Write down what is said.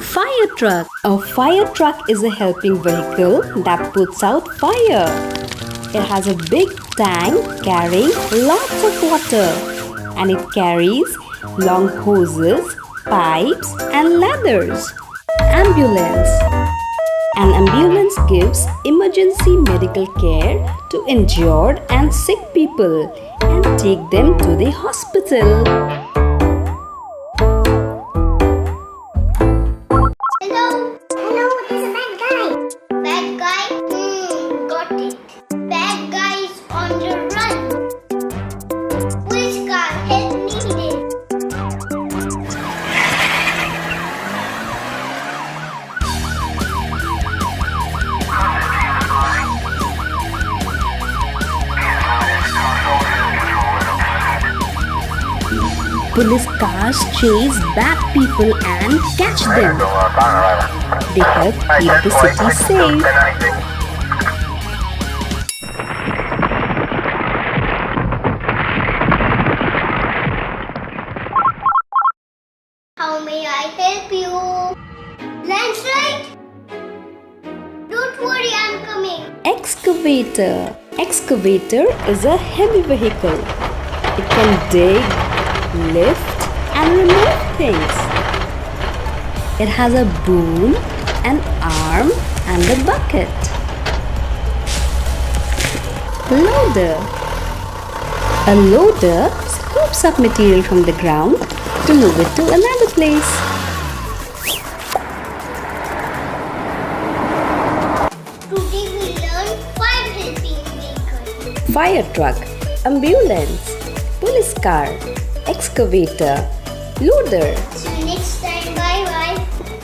Fire truck. A fire truck is a helping vehicle that puts out fire. It has a big tank carrying lots of water, and it carries long hoses, pipes and ladders. Ambulance. An ambulance gives emergency medical care to injured and sick people and take them to the hospital. Hello, there's a bad guy. Bad guy? Got it. Bad guy is on the run. Police car, help needed. Police cars chase bad people and catch them. They help keep the city safe. How may I help you? Landslide? Don't worry, I'm coming. Excavator. Excavator is a heavy vehicle. It can dig, lift and remove things. It has a boom, an arm and a bucket. Loader. A loader scoops up material from the ground to move it to another place. Today we learn fire helping vehicle. Fire truck, ambulance, police car, excavator, loader.